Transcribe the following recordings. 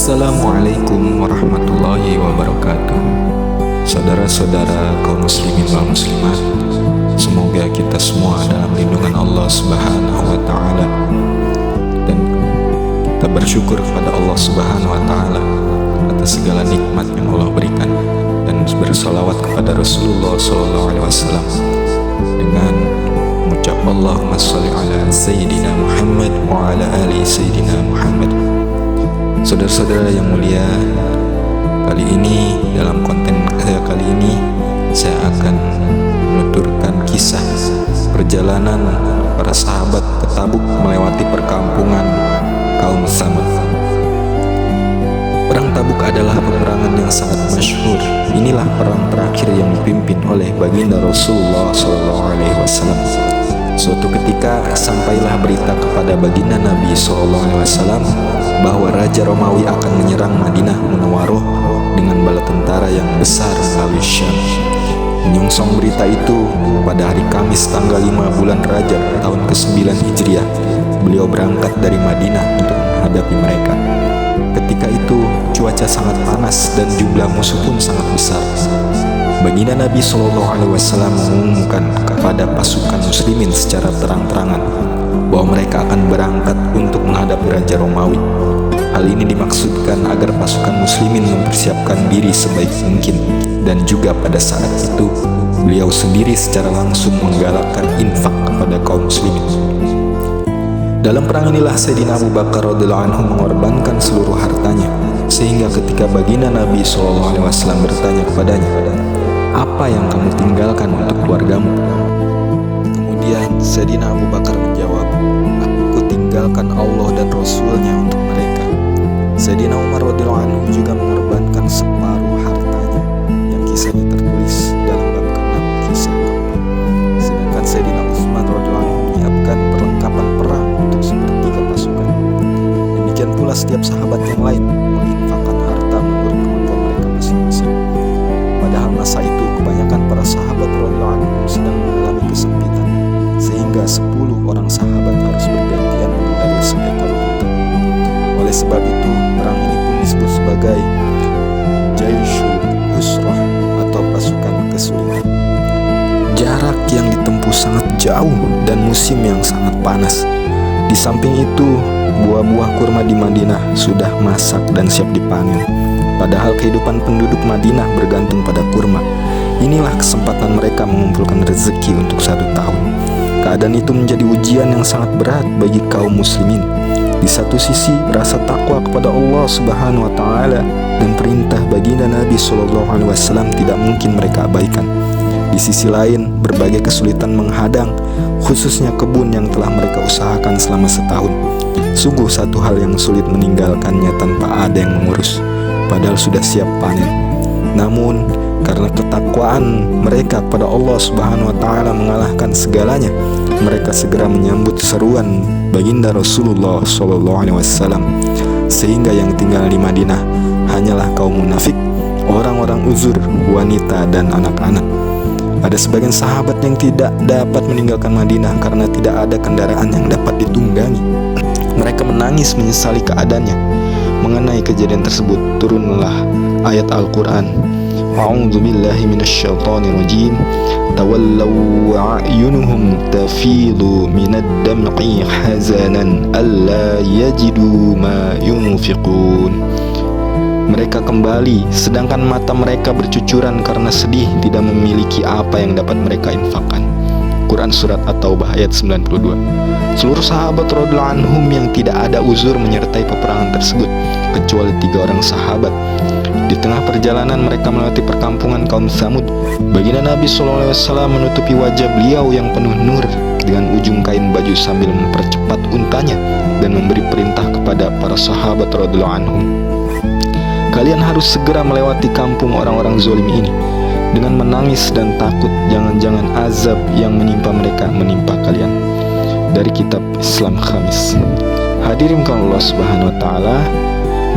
Assalamualaikum warahmatullahi wabarakatuh. Saudara-saudara kaum muslimin wal muslimat, semoga kita semua dalam lindungan Allah Subhanahu wa taala, dan kita bersyukur kepada Allah Subhanahu wa taala atas segala nikmat yang Allah berikan, dan bersalawat kepada Rasulullah sallallahu alaihi wasallam dengan mengucap Allahumma shalli ala sayyidina Muhammad wa ala ali sayyidina Muhammad. Saudara-saudara yang mulia, kali ini dalam konten saya kali ini saya akan menuturkan kisah perjalanan para sahabat ke Tabuk melewati perkampungan kaum Tsamud. Perang Tabuk adalah peperangan yang sangat masyhur. Inilah perang terakhir yang dipimpin oleh baginda Rasulullah SAW. Suatu ketika sampailah berita kepada baginda Nabi SAW bahwa Raja Romawi akan menyerang Madinah Munawwaroh dengan bala tentara yang besar melalui Syam. Menyongsong berita itu, pada hari Kamis tanggal 5 bulan Rajab tahun ke-9 Hijriah, beliau berangkat dari Madinah untuk menghadapi mereka. Ketika itu cuaca sangat panas dan jumlah musuh pun sangat besar. Baginda Nabi SAW mengumumkan kepada pasukan muslimin secara terang-terangan bahwa mereka akan berangkat untuk menghadapi Raja Romawi. Hal ini dimaksudkan agar pasukan muslimin mempersiapkan diri sebaik mungkin, dan juga pada saat itu beliau sendiri secara langsung menggalakkan infak kepada kaum muslimin. Dalam perang inilah Sayyidina Abu Bakar radhiyallahu anhu mengorbankan seluruh hartanya, sehingga ketika baginda Nabi SAW bertanya kepadanya, "Apa yang kamu tinggalkan untuk keluargamu?" Kemudian Sayyidina Abu Bakar menjawab, "Aku tinggalkan Allah dan Rasulnya untuk mereka." Sayyidina Umar radhiyallahu anhu juga mengorbankan separuh hartanya, yang kisahnya tertulis dalam bab ke-6 kisah kaum. Sedangkan Sayyidina Utsman radhiyallahu anhu menyiapkan perlengkapan perang untuk sepertiga pasukan. Demikian pula setiap sahabat yang lain menginfakkan harta menurut kemampuan mereka masing-masing. Padahal masa itu kebanyakan para sahabat radhiyallahu anhum sedang mengalami kesempitan, sehingga 10 orang sahabat harus bergantian mengendarai seekor unta. Oleh sebab itu, perang ini pun disebut sebagai Jaishul Usrah atau pasukan kesulitan. Jarak yang ditempuh sangat jauh dan musim yang sangat panas. Di samping itu, buah-buah kurma di Madinah sudah masak dan siap dipanen. Padahal kehidupan penduduk Madinah bergantung pada kurma. Inilah kesempatan mereka mengumpulkan rezeki untuk 1 tahun. Keadaan itu menjadi ujian yang sangat berat bagi kaum muslimin. Di satu sisi, rasa takwa kepada Allah Subhanahu wa taala dan perintah baginda Nabi SAW tidak mungkin mereka abaikan. Di sisi lain, berbagai kesulitan menghadang, khususnya kebun yang telah mereka usahakan selama setahun. Sungguh satu hal yang sulit meninggalkannya tanpa ada yang mengurus, padahal sudah siap panen. Namun, karena ketakwaan mereka kepada Allah Subhanahu wa taala mengalahkan segalanya, mereka segera menyambut seruan baginda Rasulullah SAW, sehingga yang tinggal di Madinah hanyalah kaum munafik, orang-orang uzur, wanita dan anak-anak. Ada sebagian sahabat yang tidak dapat meninggalkan Madinah karena tidak ada kendaraan yang dapat ditunggangi. Mereka menangis menyesali keadaannya. Mengenai kejadian tersebut turunlah ayat Al-Quran, "A'udzu billahi minasyaitonir rajim. Tawallaw a'yunuhum tafidu minad dam'i hazanan alla yajidu ma yunfiqun." Mereka kembali sedangkan mata mereka bercucuran karena sedih tidak memiliki apa yang dapat mereka infakkan. Quran Surat At-Taubah ayat 92. Seluruh sahabat radhiyallahu anhum yang tidak ada uzur menyertai peperangan tersebut, kecuali 3 orang sahabat. Di tengah perjalanan mereka melewati perkampungan kaum Tsamud, baginda Nabi SAW menutupi wajah beliau yang penuh nur dengan ujung kain baju sambil mempercepat untanya dan memberi perintah kepada para sahabat radhiyallahu anhum, "Kalian harus segera melewati kampung orang-orang zalim ini." Dengan menangis dan takut jangan-jangan azab yang menimpa mereka menimpa kalian. Dari kitab Islam Khamis. Hadirin Allah Subhanahu wa taala,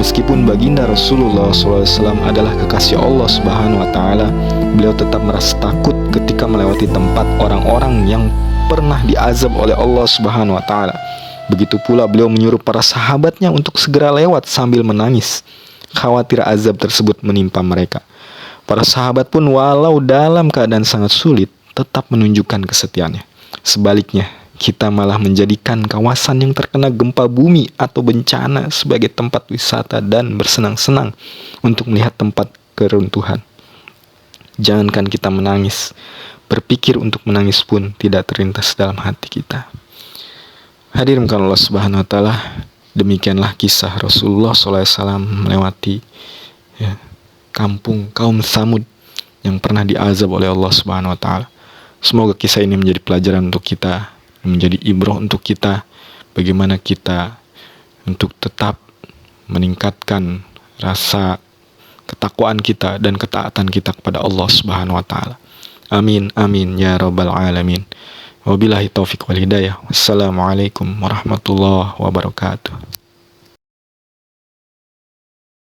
meskipun baginda Rasulullah SAW adalah kekasih Allah Subhanahu wa taala, beliau tetap merasa takut ketika melewati tempat orang-orang yang pernah diazab oleh Allah Subhanahu wa taala. Begitu pula beliau menyuruh para sahabatnya untuk segera lewat sambil menangis, khawatir azab tersebut menimpa mereka. Para sahabat pun walau dalam keadaan sangat sulit, tetap menunjukkan kesetiaannya. Sebaliknya, kita malah menjadikan kawasan yang terkena gempa bumi atau bencana sebagai tempat wisata dan bersenang-senang untuk melihat tempat keruntuhan. Jangankan kita menangis, berpikir untuk menangis pun tidak terlintas dalam hati kita. Hadirin Allah Subhanahu wa taala, demikianlah kisah Rasulullah SAW melewati kampung kaum Tsamud yang pernah diazab oleh Allah Subhanahu wa taala. Semoga kisah ini menjadi pelajaran untuk kita, menjadi ibrah untuk kita, bagaimana kita untuk tetap meningkatkan rasa ketakwaan kita dan ketaatan kita kepada Allah Subhanahu wa taala. Amin amin ya rabbal alamin. Wabillahi taufiq wal hidayah. Wassalamualaikum warahmatullahi wabarakatuh.